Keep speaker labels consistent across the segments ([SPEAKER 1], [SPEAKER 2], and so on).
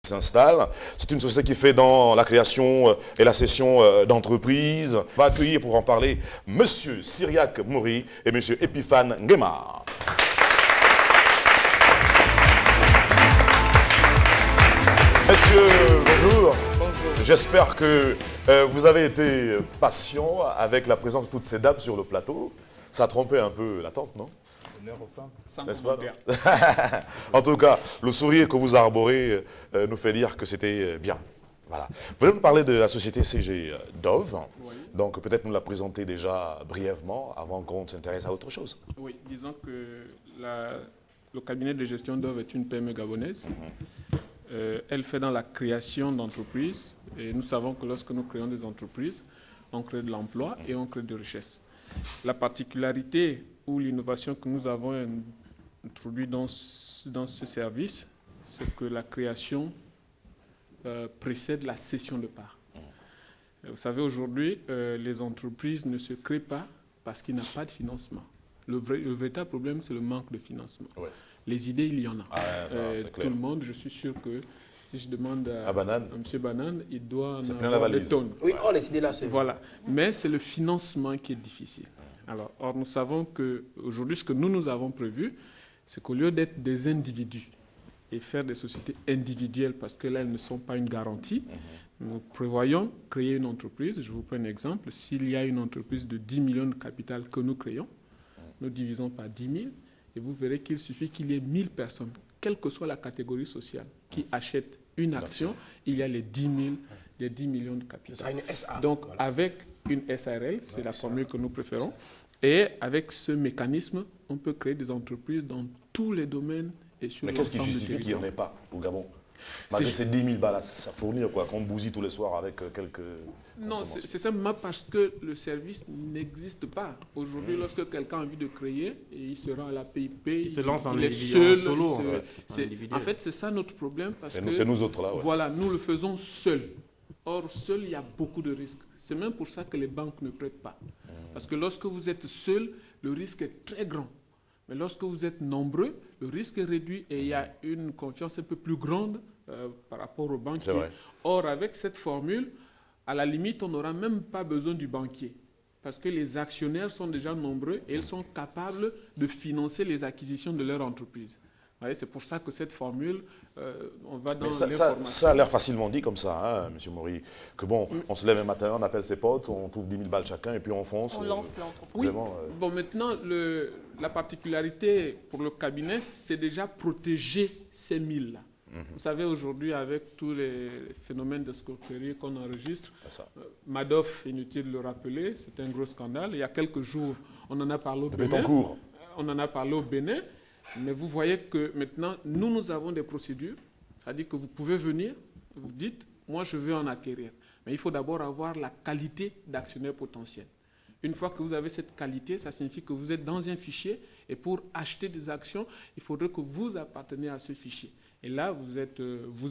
[SPEAKER 1] s'installe. C'est une société qui fait dans la création et la cession d'entreprises. On va accueillir pour en parler Monsieur Cyriaque Mori et Monsieur Epiphane Nguema. Messieurs, bonjour. Bonjour. J'espère que vous avez été patient avec la présence de toutes ces dames sur le plateau. Ça a trompé un peu l'attente, non? N'est-ce pas? En tout cas, le sourire que vous arborez nous fait dire que c'était bien. Voilà. Vous voulez nous parler de la société CG Dove. Oui. Donc peut-être nous la présenter déjà brièvement avant qu'on s'intéresse à autre chose.
[SPEAKER 2] Oui, disons que le cabinet de gestion Dove est une PME gabonaise. Elle fait dans la création d'entreprises. Et nous savons que lorsque nous créons des entreprises, on crée de l'emploi et on crée de richesse. La particularité ou l'innovation que nous avons introduite dans ce service, c'est que la création précède la cession de parts. Vous savez, aujourd'hui, les entreprises ne se créent pas parce qu'il n'y a pas de financement. Le véritable problème, c'est le manque de financement. Ouais. Les idées, il y en a. Tout le monde, je suis sûr que si je demande à M. Banane, il doit en avoir des tonnes.
[SPEAKER 3] Oui, oh, les idées là, c'est...
[SPEAKER 2] Voilà. Mais c'est le financement qui est difficile. Alors, or, nous savons qu'aujourd'hui, ce que nous avons prévu, c'est qu'au lieu d'être des individus et faire des sociétés individuelles, parce que là, elles ne sont pas une garantie, nous prévoyons créer une entreprise. Je vous prends un exemple. S'il y a une entreprise de 10 millions de capital que nous créons, nous divisons par 10 000, et vous verrez qu'il suffit qu'il y ait 1000 personnes, quelle que soit la catégorie sociale, qui achètent une action, il y a les 10 millions de capital.
[SPEAKER 3] Ce sera une SA.
[SPEAKER 2] Donc, voilà. Avec une SARL, c'est la formule que nous préférons, et avec ce mécanisme, on peut créer des entreprises dans tous les domaines et sur l'ensemble du territoire. Mais qu'est-ce qui
[SPEAKER 1] justifie qu'il n'y en ait pas au Gabon? Malgré ces 10 000 balles, ça fournit quoi? Qu'on bousille tous les soirs avec quelques...
[SPEAKER 2] Non, c'est simplement parce que le service n'existe pas. Aujourd'hui, lorsque quelqu'un a envie de créer, et il se rend à la PIP, il se lance en solo. En fait, c'est ça notre problème.
[SPEAKER 1] C'est nous autres là. Ouais.
[SPEAKER 2] Voilà, nous le faisons seul. Or, seul, il y a beaucoup de risques. C'est même pour ça que les banques ne prêtent pas. Parce que lorsque vous êtes seul, le risque est très grand. Mais lorsque vous êtes nombreux, le risque est réduit et il y a une confiance un peu plus grande par rapport aux banquiers. Or, avec cette formule, à la limite, on n'aura même pas besoin du banquier. Parce que les actionnaires sont déjà nombreux et ils sont capables de financer les acquisitions de leur entreprise. C'est pour ça que cette formule, on va dans
[SPEAKER 1] ça a l'air facilement dit comme ça, hein, M. Mori, que bon, on se lève un matin, on appelle ses potes, on trouve 10 000 balles chacun et puis on fonce.
[SPEAKER 4] On lance l'entreprise.
[SPEAKER 2] Oui. Bon, maintenant, la particularité pour le cabinet, c'est déjà protéger ces 1000-là. Vous savez, aujourd'hui, avec tous les phénomènes d'escroquerie qu'on enregistre, Madoff, inutile de le rappeler, c'est un gros scandale. Il y a quelques jours, on en a parlé au Bénin. On en a parlé au Bénin. Mais vous voyez que maintenant, nous avons des procédures. C'est-à-dire que vous pouvez venir, vous dites, moi je veux en acquérir. Mais il faut d'abord avoir la qualité d'actionnaire potentiel. Une fois que vous avez cette qualité, ça signifie que vous êtes dans un fichier. Et pour acheter des actions, il faudrait que vous appartenez à ce fichier. Et là, vous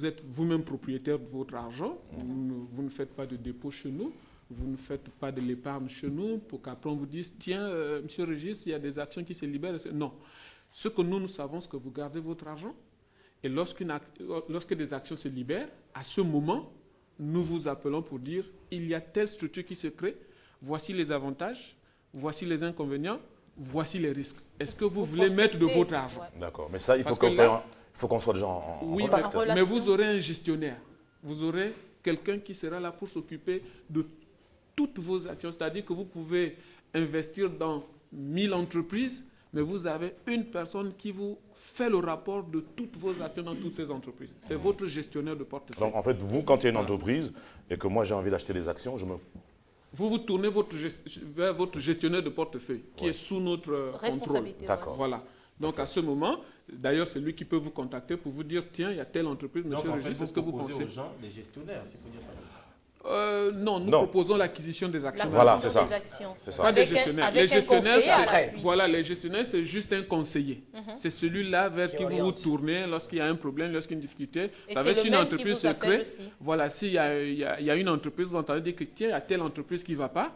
[SPEAKER 2] êtes vous-même propriétaire de votre argent. Vous ne faites pas de dépôt chez nous. Vous ne faites pas de l'épargne chez nous pour qu'après on vous dise, tiens, monsieur Régis, il y a des actions qui se libèrent. Non. Ce que nous savons, c'est que vous gardez votre argent. Et lorsque des actions se libèrent, à ce moment, nous vous appelons pour dire, il y a telle structure qui se crée. Voici les avantages, voici les inconvénients, voici les risques. Est-ce que vous voulez mettre de votre argent?
[SPEAKER 1] D'accord, mais ça, il faut qu'on soit déjà en contact.
[SPEAKER 2] Mais vous aurez un gestionnaire. Vous aurez quelqu'un qui sera là pour s'occuper de toutes vos actions. C'est-à-dire que vous pouvez investir dans 1000 entreprises, mais vous avez une personne qui vous fait le rapport de toutes vos actions dans toutes ces entreprises. C'est votre gestionnaire de portefeuille.
[SPEAKER 1] Donc, en fait, vous, quand il y a une entreprise et que moi j'ai envie d'acheter des actions,
[SPEAKER 2] vous tournez vers votre gestionnaire de portefeuille qui est sous notre contrôle.
[SPEAKER 1] D'accord.
[SPEAKER 2] Voilà. Donc, à ce moment, d'ailleurs, c'est lui qui peut vous contacter pour vous dire, tiens, il y a telle entreprise, monsieur Régis, est-ce que vous pensez?
[SPEAKER 3] Aux gens, les gestionnaires, s'il faut dire ça comme ça.
[SPEAKER 2] Non, nous proposons l'acquisition des actions.
[SPEAKER 1] Voilà, c'est ça.
[SPEAKER 2] Pas des gestionnaires. Les gestionnaires, les gestionnaires, c'est juste un conseiller. C'est celui-là vers qui vous vous tournez lorsqu'il y a un problème, lorsqu'il y a une difficulté. Vous savez, si une entreprise se crée, voilà, s'il y a une entreprise, vous entendez dire que tiens, il y a telle entreprise qui ne va pas,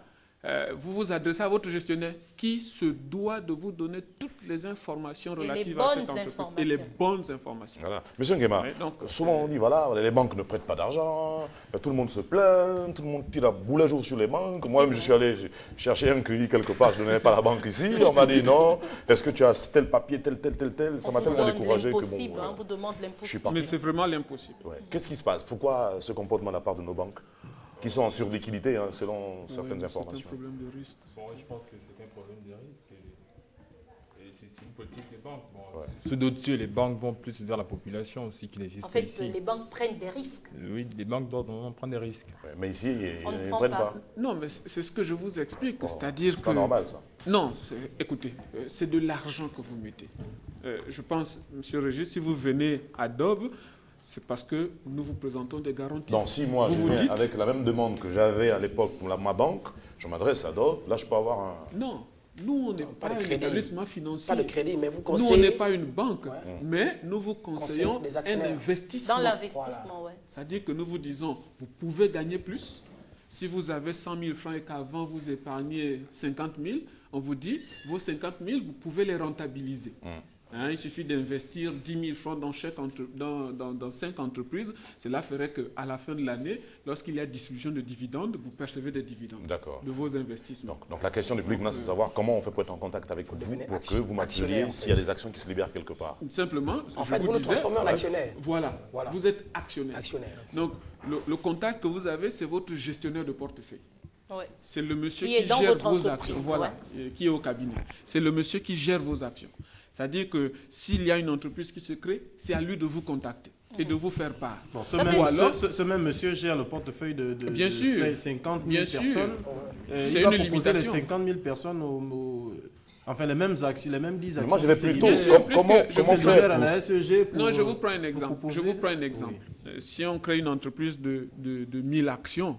[SPEAKER 2] vous vous adressez à votre gestionnaire qui se doit de vous donner toutes les informations relatives à cette entreprise et les bonnes informations.
[SPEAKER 1] Voilà. Monsieur Nguema, souvent on dit, voilà, les banques ne prêtent pas d'argent, tout le monde se plaint, tout le monde tire à boulet jour sur les banques. Moi-même, je suis allé chercher un crédit quelque part, je ne donnais pas la banque ici. On m'a dit non, est-ce que tu as tel papier, tel. Ça m'a tellement découragé que bon,
[SPEAKER 4] on vous demande l'impossible.
[SPEAKER 2] Mais c'est vraiment l'impossible.
[SPEAKER 1] Ouais. Qu'est-ce qui se passe? Pourquoi ce comportement de la part de nos banques qui sont en surliquidité, hein, selon certaines informations?
[SPEAKER 2] C'est un problème de risque.
[SPEAKER 5] Bon, je pense que c'est un problème de risque et c'est une politique des banques. Bon, sous d'autres cieux, les banques vont plus vers la population aussi qui n'existe pas ici.
[SPEAKER 4] En fait, les banques prennent des risques.
[SPEAKER 5] Oui, les banques doivent prendre des risques.
[SPEAKER 1] Ouais, mais ici, ils ne
[SPEAKER 4] prend
[SPEAKER 1] prennent
[SPEAKER 4] pas.
[SPEAKER 1] pas.
[SPEAKER 2] Non, mais c'est ce que je vous explique. C'est-à-dire que...
[SPEAKER 1] C'est pas normal, ça.
[SPEAKER 2] Non, écoutez, c'est de l'argent que vous mettez. Je pense, M. Régis, si vous venez à Dove, c'est parce que nous vous présentons des garanties.
[SPEAKER 1] Dans 6 mois, je viens avec la même demande que j'avais à l'époque pour ma banque, je m'adresse à Dove, là je peux avoir un...
[SPEAKER 2] Non, nous on n'est pas un établissement financier.
[SPEAKER 3] Pas de crédit, mais vous
[SPEAKER 2] Nous
[SPEAKER 3] conseillez...
[SPEAKER 2] on n'est pas une banque, mais nous vous conseillons un investissement.
[SPEAKER 4] Dans l'investissement, oui.
[SPEAKER 2] C'est-à-dire que nous vous disons, vous pouvez gagner plus. Si vous avez 100 000 francs et qu'avant vous épargnez 50 000, on vous dit, vos 50 000, vous pouvez les rentabiliser. Hein, il suffit d'investir 10 000 francs dans 5 entreprises. Cela ferait qu'à la fin de l'année, lorsqu'il y a distribution de dividendes, vous percevez des dividendes de vos investissements.
[SPEAKER 1] Donc la question du public maintenant, c'est de savoir comment on fait pour être en contact avec vous pour que vous m'appeliez s'il y a des actions qui se libèrent quelque part.
[SPEAKER 2] Simplement,
[SPEAKER 3] En fait, vous nous transformez en actionnaire.
[SPEAKER 2] Voilà, vous êtes actionnaire.
[SPEAKER 3] Donc,
[SPEAKER 2] le contact que vous avez, c'est votre gestionnaire de portefeuille.
[SPEAKER 4] Ouais.
[SPEAKER 2] C'est le monsieur
[SPEAKER 4] Qui est
[SPEAKER 2] qui
[SPEAKER 4] dans
[SPEAKER 2] gère
[SPEAKER 4] votre
[SPEAKER 2] vos
[SPEAKER 4] entreprise,
[SPEAKER 2] actions. Voilà, qui est au cabinet. C'est le monsieur qui gère vos actions. C'est-à-dire que s'il y a une entreprise qui se crée, c'est à lui de vous contacter et de vous faire part.
[SPEAKER 6] Bon, ce même monsieur gère le portefeuille de
[SPEAKER 2] bien sûr,
[SPEAKER 6] 50 000
[SPEAKER 2] bien
[SPEAKER 6] personnes.
[SPEAKER 2] sûr.
[SPEAKER 6] C'est une limitation. Les 50 000 personnes enfin, les mêmes actions, les mêmes 10 actions.
[SPEAKER 1] Moi, je vais plutôt...
[SPEAKER 6] Comment
[SPEAKER 1] faire
[SPEAKER 6] à la SEG pour...
[SPEAKER 2] Non, je vous prends un exemple. Si on crée une entreprise de 1000 actions,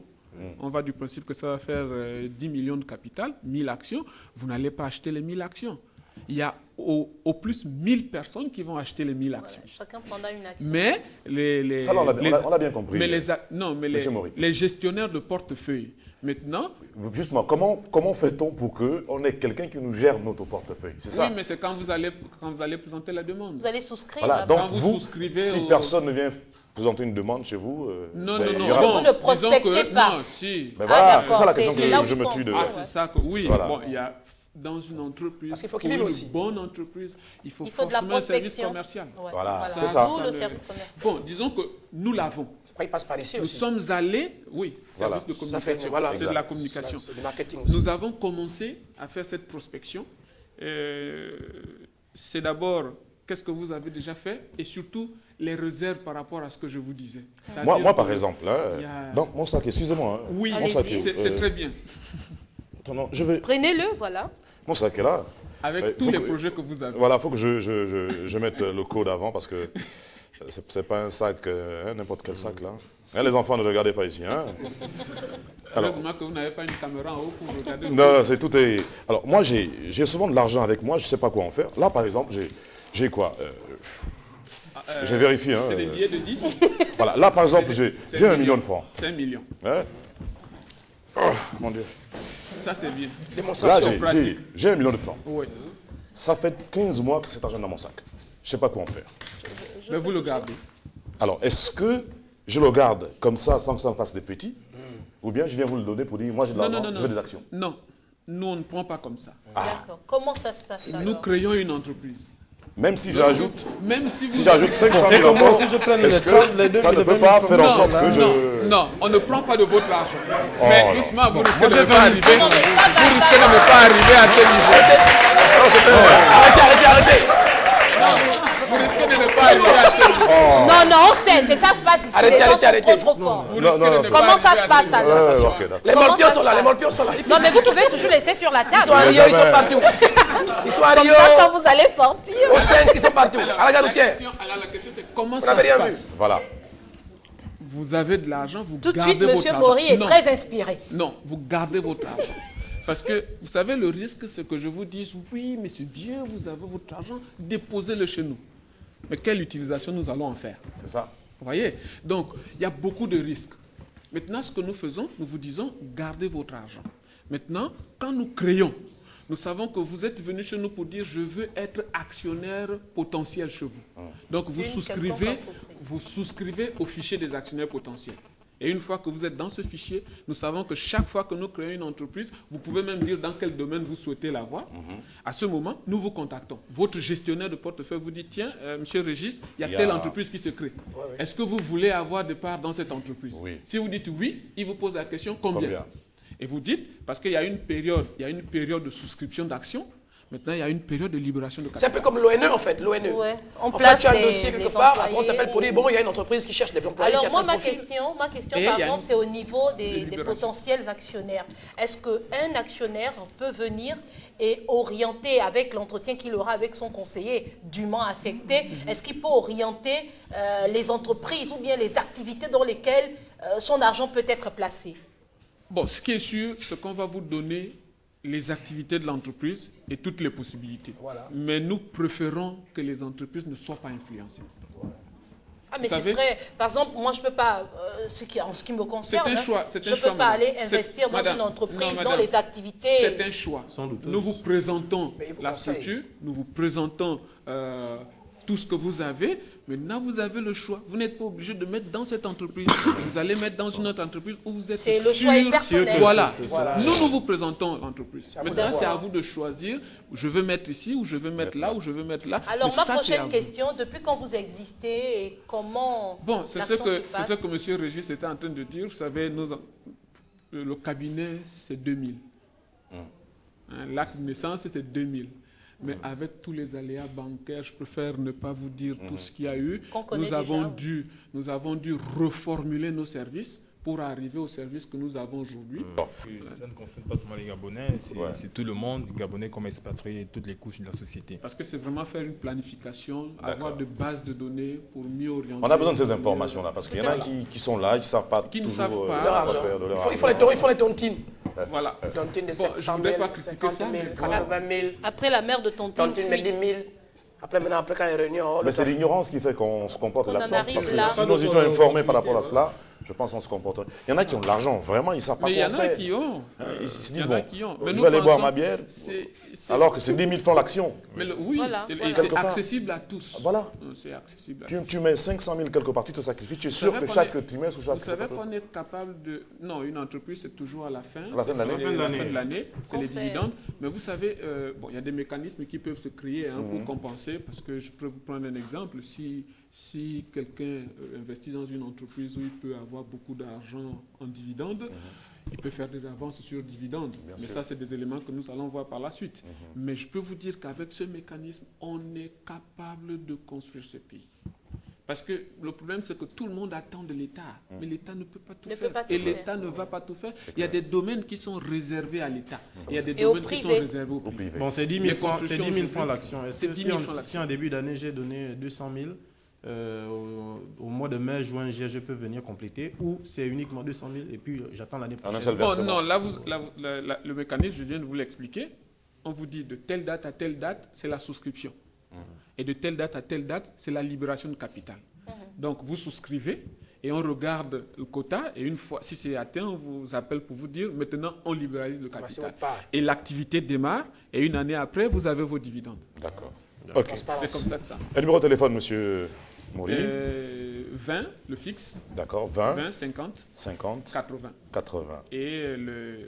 [SPEAKER 2] on va du principe que ça va faire 10 millions de capital, 1000 actions, vous n'allez pas acheter les 1000 actions. Il y a au plus 1000 personnes qui vont acheter les 1000 actions.
[SPEAKER 4] Chacun prendra une action.
[SPEAKER 2] Mais
[SPEAKER 1] Ça, on l'a bien compris.
[SPEAKER 2] Mais les gestionnaires de portefeuille, maintenant...
[SPEAKER 1] Justement, comment fait-on pour qu'on ait quelqu'un qui nous gère notre portefeuille? C'est ça?
[SPEAKER 2] Oui, mais c'est quand vous allez présenter la demande.
[SPEAKER 4] Vous allez souscrire.
[SPEAKER 1] Voilà,
[SPEAKER 4] là-bas.
[SPEAKER 1] donc
[SPEAKER 2] vous souscrivez
[SPEAKER 1] si personne ne vient présenter une demande chez vous...
[SPEAKER 2] Non.
[SPEAKER 4] Vous ne prospectez pas.
[SPEAKER 2] Non, si.
[SPEAKER 1] Mais voilà, c'est
[SPEAKER 4] d'accord,
[SPEAKER 1] ça la question
[SPEAKER 4] c'est là où
[SPEAKER 1] que je
[SPEAKER 4] il
[SPEAKER 1] me
[SPEAKER 4] faut
[SPEAKER 1] tue de...
[SPEAKER 4] en
[SPEAKER 2] Ah, c'est ça que... Oui,
[SPEAKER 1] Voilà.
[SPEAKER 2] bon, il y a... Dans une entreprise,
[SPEAKER 3] Parce qu'il faut
[SPEAKER 2] pour
[SPEAKER 3] qu'ils vivent
[SPEAKER 2] une
[SPEAKER 3] aussi.
[SPEAKER 2] bonne entreprise, il faut
[SPEAKER 4] De la
[SPEAKER 2] forcément un service
[SPEAKER 4] prospection.
[SPEAKER 2] commercial.
[SPEAKER 4] Ouais,
[SPEAKER 1] Voilà, c'est ça.
[SPEAKER 4] D'où le service commercial.
[SPEAKER 2] Bon, disons que nous l'avons.
[SPEAKER 3] il passe par ici
[SPEAKER 2] Nous
[SPEAKER 3] aussi.
[SPEAKER 2] sommes allés, service de
[SPEAKER 3] Ça fait,
[SPEAKER 2] communication,
[SPEAKER 3] voilà,
[SPEAKER 2] c'est de la communication.
[SPEAKER 3] C'est du marketing aussi.
[SPEAKER 2] Nous avons commencé à faire cette prospection. C'est d'abord, qu'est-ce que vous avez déjà fait et surtout les réserves par rapport à ce que je vous disais.
[SPEAKER 1] Moi par exemple,
[SPEAKER 2] il y a-
[SPEAKER 1] donc mon sac, excusez-moi. hein.
[SPEAKER 2] Oui,
[SPEAKER 1] mon sac,
[SPEAKER 2] c'est très bien.
[SPEAKER 1] Attends, je vais...
[SPEAKER 4] Prenez-le, voilà.
[SPEAKER 1] Mon sac est là.
[SPEAKER 2] Avec tous
[SPEAKER 1] faut
[SPEAKER 2] les
[SPEAKER 1] que-
[SPEAKER 2] projets que vous avez.
[SPEAKER 1] Voilà, il faut que je mette le code avant parce que c'est pas un sac, n'importe quel sac là. Hein, les enfants, ne regardez pas ici. Hein. Alors,
[SPEAKER 2] Heureusement que vous n'avez pas une caméra en haut pour regarder.
[SPEAKER 1] non, c'est tout est... Alors, moi, j'ai souvent de l'argent avec moi, je ne sais pas quoi en faire. Là, par exemple, j'ai quoi j'ai vérifié. Hein,
[SPEAKER 2] C'est des billets de 10.
[SPEAKER 1] Voilà, là, par exemple, j'ai 1 million de francs.
[SPEAKER 2] C'est 1 million.
[SPEAKER 1] Hein. Oh, mon Dieu.
[SPEAKER 2] Ça, c'est bien.
[SPEAKER 1] Là,
[SPEAKER 3] Démonstration.
[SPEAKER 1] j'ai 1 million de francs.
[SPEAKER 2] Oui.
[SPEAKER 1] Ça fait 15 mois que cet argent est dans mon sac. Je ne sais pas quoi en faire.
[SPEAKER 2] Mais vous le gardez.
[SPEAKER 1] Alors, est-ce que je le garde comme ça, sans que ça me fasse des petits, ou bien je viens vous le donner pour dire, moi j'ai de l'argent, je veux des actions?
[SPEAKER 2] Non, nous on ne prend pas comme ça.
[SPEAKER 4] D'accord. Comment ça se passe
[SPEAKER 2] Nous
[SPEAKER 4] alors?
[SPEAKER 2] créons une entreprise.
[SPEAKER 1] Même si j'ajoute,
[SPEAKER 2] Même si vous...
[SPEAKER 1] si j'ajoute 500
[SPEAKER 6] Et
[SPEAKER 1] 000
[SPEAKER 6] comment
[SPEAKER 1] euros,
[SPEAKER 6] si je prends
[SPEAKER 1] est-ce
[SPEAKER 6] les 30, les
[SPEAKER 1] que ça ne
[SPEAKER 6] 2000,
[SPEAKER 1] peut pas
[SPEAKER 6] 20
[SPEAKER 1] faire en sorte que je...
[SPEAKER 2] Non, on ne prend pas de votre argent.
[SPEAKER 1] Oh
[SPEAKER 2] Mais
[SPEAKER 1] là.
[SPEAKER 2] doucement, vous risquez
[SPEAKER 1] moi,
[SPEAKER 2] de
[SPEAKER 1] j'ai
[SPEAKER 2] ne pas
[SPEAKER 1] fait-
[SPEAKER 2] arriver.
[SPEAKER 4] Non, mais ça va,
[SPEAKER 2] Vous risquez
[SPEAKER 4] ça
[SPEAKER 2] de ne pas arriver à ce niveau.
[SPEAKER 3] Arrêtez.
[SPEAKER 2] Vous risquez de ne pas arriver à ce niveau.
[SPEAKER 4] Non, on sait, c'est ça se passe ici.
[SPEAKER 3] Arrêtez,
[SPEAKER 4] Les gens
[SPEAKER 3] arrêtez,
[SPEAKER 4] sont trop forts.
[SPEAKER 2] Vous
[SPEAKER 1] Non,
[SPEAKER 2] risquez
[SPEAKER 1] non,
[SPEAKER 2] de
[SPEAKER 1] non,
[SPEAKER 2] ne pas
[SPEAKER 4] Comment ça
[SPEAKER 2] arriver
[SPEAKER 4] se
[SPEAKER 2] à
[SPEAKER 4] passe
[SPEAKER 2] ce niveau.
[SPEAKER 4] alors?
[SPEAKER 1] Ok, d'accord.
[SPEAKER 3] Les
[SPEAKER 4] Comment
[SPEAKER 3] morpions
[SPEAKER 4] ça
[SPEAKER 3] sont
[SPEAKER 4] se
[SPEAKER 3] là, les
[SPEAKER 4] passe?
[SPEAKER 3] morpions sont là.
[SPEAKER 4] Non, mais vous pouvez toujours laisser sur la
[SPEAKER 3] Ils sont à
[SPEAKER 4] table.
[SPEAKER 3] Rio, ils sont partout. Ils sont à
[SPEAKER 4] Comme
[SPEAKER 3] Rio.
[SPEAKER 4] ça, quand vous allez sortir.
[SPEAKER 3] Au 5, ils sont partout. À la gare routière.
[SPEAKER 2] La question, c'est comment
[SPEAKER 3] Vous
[SPEAKER 2] ça
[SPEAKER 3] n'avez
[SPEAKER 2] se
[SPEAKER 3] rien vu.
[SPEAKER 2] passe.
[SPEAKER 1] Voilà.
[SPEAKER 2] Vous avez de l'argent, vous
[SPEAKER 4] Tout de
[SPEAKER 2] gardez
[SPEAKER 4] suite,
[SPEAKER 2] votre
[SPEAKER 4] M.
[SPEAKER 2] argent.
[SPEAKER 4] Maury est
[SPEAKER 2] Non.
[SPEAKER 4] très inspiré.
[SPEAKER 2] Non, vous gardez votre argent. Parce que, vous savez, le risque, c'est que je vous dise, oui, mais c'est bien, vous avez votre argent, déposez-le chez nous. Mais quelle utilisation nous allons en faire?
[SPEAKER 1] C'est ça.
[SPEAKER 2] Vous voyez? Donc, il y a beaucoup de risques. Maintenant, ce que nous faisons, nous vous disons, gardez votre argent. Maintenant, quand nous créons, nous savons que vous êtes venu chez nous pour dire je veux être actionnaire potentiel chez vous. Donc vous souscrivez au fichier des actionnaires potentiels. Et une fois que vous êtes dans ce fichier, nous savons que chaque fois que nous créons une entreprise, vous pouvez même dire dans quel domaine vous souhaitez l'avoir. À ce moment, nous vous contactons. Votre gestionnaire de portefeuille vous dit, tiens, monsieur Régis, il y a telle entreprise qui se crée. Est-ce que vous voulez avoir des parts dans cette entreprise? Si vous dites oui, il vous pose la question, combien? Et vous dites, parce qu'il y a une période de souscription d'actions. Maintenant, il y a une période de libération de capital.
[SPEAKER 3] C'est un peu comme l'ONE, en fait. L'ONE.
[SPEAKER 4] Ouais.
[SPEAKER 3] En fait, tu as un dossier quelque part, après on t'appelle pour dire, bon, il y a une entreprise qui cherche des employés.
[SPEAKER 4] Alors, moi, ma question par contre, c'est au niveau des potentiels actionnaires. Est-ce qu'un actionnaire peut venir et orienter, avec l'entretien qu'il aura avec son conseiller dûment affecté, est-ce qu'il peut orienter les entreprises ou bien les activités dans lesquelles son argent peut être placé?
[SPEAKER 2] Bon, ce qui est sûr, c'est qu'on va vous donner les activités de l'entreprise et toutes les possibilités. Mais nous préférons que les entreprises ne soient pas influencées.
[SPEAKER 4] Ah, mais ce serait, par exemple, moi je ne peux pas, en ce qui me concerne, je ne peux pas aller investir dans une entreprise, dans les activités.
[SPEAKER 2] C'est un choix. Nous vous présentons la structure, nous vous présentons tout ce que vous avez. Maintenant, vous avez le choix. Vous n'êtes pas obligé de mettre dans cette entreprise. Vous allez mettre dans une autre entreprise où vous êtes sûr.
[SPEAKER 4] C'est le choix personnel.
[SPEAKER 2] Voilà. Nous vous présentons l'entreprise. Maintenant, c'est à vous de choisir. Je veux mettre ici, ou je veux mettre là, ou je veux mettre là.
[SPEAKER 4] Alors, ma prochaine question, depuis quand vous existez et comment...
[SPEAKER 2] Bon, c'est ce que M. Régis était en train de dire. Vous savez, le cabinet, c'est 2000. L'acte de naissance, c'est 2000. Mais avec tous les aléas bancaires, je préfère ne pas vous dire tout ce qu'il y a eu. Nous avons dû reformuler nos services pour arriver au service que nous avons aujourd'hui.
[SPEAKER 5] Ça ne concerne pas seulement les Gabonais, c'est tout le monde, Gabonais comme expatriés, toutes les couches de la société.
[SPEAKER 2] Parce que c'est vraiment faire une planification, avoir de bases de données pour mieux orienter.
[SPEAKER 1] On a besoin de ces informations-là, parce qu'il y en a qui sont là, qui ne savent pas
[SPEAKER 2] qui ne savent pas
[SPEAKER 1] quoi faire de leur argent.
[SPEAKER 3] Ils font les tontines.
[SPEAKER 2] Voilà.
[SPEAKER 3] Tontines de
[SPEAKER 2] Bon, je ne
[SPEAKER 3] 700
[SPEAKER 2] voudrais
[SPEAKER 3] 000,
[SPEAKER 2] pas critiquer
[SPEAKER 3] 50
[SPEAKER 2] ça,
[SPEAKER 3] 000,
[SPEAKER 2] mais
[SPEAKER 3] 80 000.
[SPEAKER 4] Après la mère de Tontine,
[SPEAKER 3] Tontines de 10 000. Après, quand il y a réunion...
[SPEAKER 1] Mais c'est l'ignorance qui fait qu'on se comporte de la sorte. Parce
[SPEAKER 4] là.
[SPEAKER 1] que si nous étions informés par rapport à cela, je pense qu'on se comporterait. Il y en a qui ont de l'argent, vraiment, ils ne savent pas quoi faire.
[SPEAKER 2] Mais il y en a qui ont.
[SPEAKER 1] Ils se disent,
[SPEAKER 2] Il y en a qui ont. Mais
[SPEAKER 1] je
[SPEAKER 2] nous
[SPEAKER 1] vais aller boire
[SPEAKER 2] pensons-
[SPEAKER 1] ma bière,
[SPEAKER 2] c'est-
[SPEAKER 1] alors que c'est 10 000 francs l'action.
[SPEAKER 2] Mais oui,
[SPEAKER 4] Voilà,
[SPEAKER 2] c'est
[SPEAKER 4] voilà.
[SPEAKER 2] et c'est
[SPEAKER 1] Quelque part.
[SPEAKER 2] accessible à tous.
[SPEAKER 1] Voilà.
[SPEAKER 2] C'est accessible à tous.
[SPEAKER 1] Tu mets 500 000 quelque part, tu te sacrifies, tu es sûr
[SPEAKER 2] savez
[SPEAKER 1] que
[SPEAKER 2] qu'on
[SPEAKER 1] chaque
[SPEAKER 2] est-
[SPEAKER 1] trimestre ou chaque...
[SPEAKER 2] Vous savez qu'on est capable de... Non, une entreprise, c'est toujours à la fin.
[SPEAKER 1] la fin de l'année.
[SPEAKER 2] C'est la fin de l'année, c'est
[SPEAKER 4] Qu'on
[SPEAKER 2] les
[SPEAKER 4] fait.
[SPEAKER 2] dividendes. Mais vous savez, bon, il y a des mécanismes qui peuvent se créer pour compenser. Parce que je peux vous prendre un exemple. Si quelqu'un investit dans une entreprise où il peut avoir beaucoup d'argent en dividendes, il peut faire des avances sur dividendes. Mais ça, c'est des éléments que nous allons voir par la suite. Mais je peux vous dire qu'avec ce mécanisme, on est capable de construire ce pays. Parce que le problème, c'est que tout le monde attend de l'État, mais l'État ne peut pas tout
[SPEAKER 4] Ne
[SPEAKER 2] faire.
[SPEAKER 4] peut pas tout
[SPEAKER 2] Et
[SPEAKER 4] faire.
[SPEAKER 2] l'État ne va pas tout faire. Il y a des domaines qui sont réservés à l'État. Il y a des
[SPEAKER 4] Et au
[SPEAKER 2] domaines qui sont
[SPEAKER 4] privé.
[SPEAKER 2] réservés au
[SPEAKER 1] Au
[SPEAKER 2] privé.
[SPEAKER 1] privé.
[SPEAKER 6] Bon, c'est 10 000
[SPEAKER 2] Les
[SPEAKER 6] francs, c'est
[SPEAKER 2] constructions,
[SPEAKER 6] 10 000
[SPEAKER 2] je
[SPEAKER 6] francs
[SPEAKER 2] fais.
[SPEAKER 6] l'action. Est-ce
[SPEAKER 2] C'est
[SPEAKER 6] que
[SPEAKER 2] 10
[SPEAKER 6] si
[SPEAKER 2] 000
[SPEAKER 6] en,
[SPEAKER 2] francs
[SPEAKER 6] si en début d'année, j'ai donné 200 000, au mois de mai, juin, juillet, je peux venir compléter, ou c'est uniquement 200 000 et puis j'attends l'année
[SPEAKER 1] Un
[SPEAKER 6] prochaine.
[SPEAKER 1] seul
[SPEAKER 2] Bon,
[SPEAKER 1] versement.
[SPEAKER 2] non, là, le mécanisme, je viens de vous l'expliquer. On vous dit de telle date à telle date, c'est la souscription. Et de telle date à telle date, c'est la libération de capital. Donc, vous souscrivez et on regarde le quota. Et une fois, si c'est atteint, on vous appelle pour vous dire, maintenant, on libéralise le
[SPEAKER 3] Voici
[SPEAKER 2] capital.
[SPEAKER 3] votre part.
[SPEAKER 2] Et l'activité démarre. Et une année après, vous avez vos dividendes.
[SPEAKER 1] D'accord. Ok.
[SPEAKER 2] C'est comme ça que ça.
[SPEAKER 1] Un numéro de téléphone, monsieur Mouri.
[SPEAKER 2] 20, le fixe.
[SPEAKER 1] D'accord, 20,
[SPEAKER 2] 20, 50,
[SPEAKER 1] 50,
[SPEAKER 2] 80.
[SPEAKER 1] 80,
[SPEAKER 2] Et le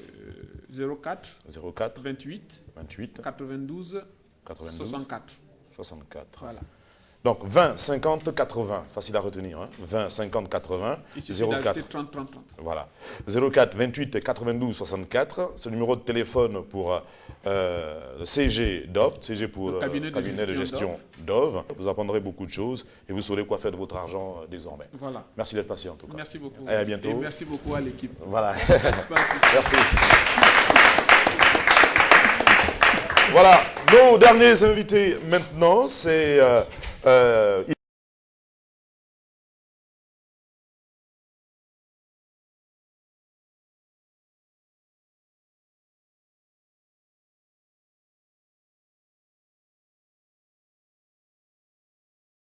[SPEAKER 2] 04,
[SPEAKER 1] 04,
[SPEAKER 2] 28,
[SPEAKER 1] 28,
[SPEAKER 2] 92,
[SPEAKER 1] 92,
[SPEAKER 2] 64.
[SPEAKER 1] 64.
[SPEAKER 2] Voilà.
[SPEAKER 1] Donc 20, 50, 80, facile à retenir. Hein. 20, 50, 80,
[SPEAKER 2] Il suffit
[SPEAKER 1] 04.
[SPEAKER 2] d'ajouter 30, 30, 30.
[SPEAKER 1] Voilà. 04 28 92 64, c'est le numéro de téléphone pour CG DOV, CG pour
[SPEAKER 2] Le cabinet de
[SPEAKER 1] gestion DOV. Vous apprendrez beaucoup de choses et vous saurez quoi faire de votre argent désormais.
[SPEAKER 2] Voilà.
[SPEAKER 1] Merci d'être patient en tout cas.
[SPEAKER 2] Merci beaucoup.
[SPEAKER 1] Et à bientôt.
[SPEAKER 2] Et merci beaucoup à l'équipe.
[SPEAKER 1] Voilà.
[SPEAKER 2] Ça se passe ici.
[SPEAKER 1] Merci. Voilà, nos derniers invités maintenant, c'est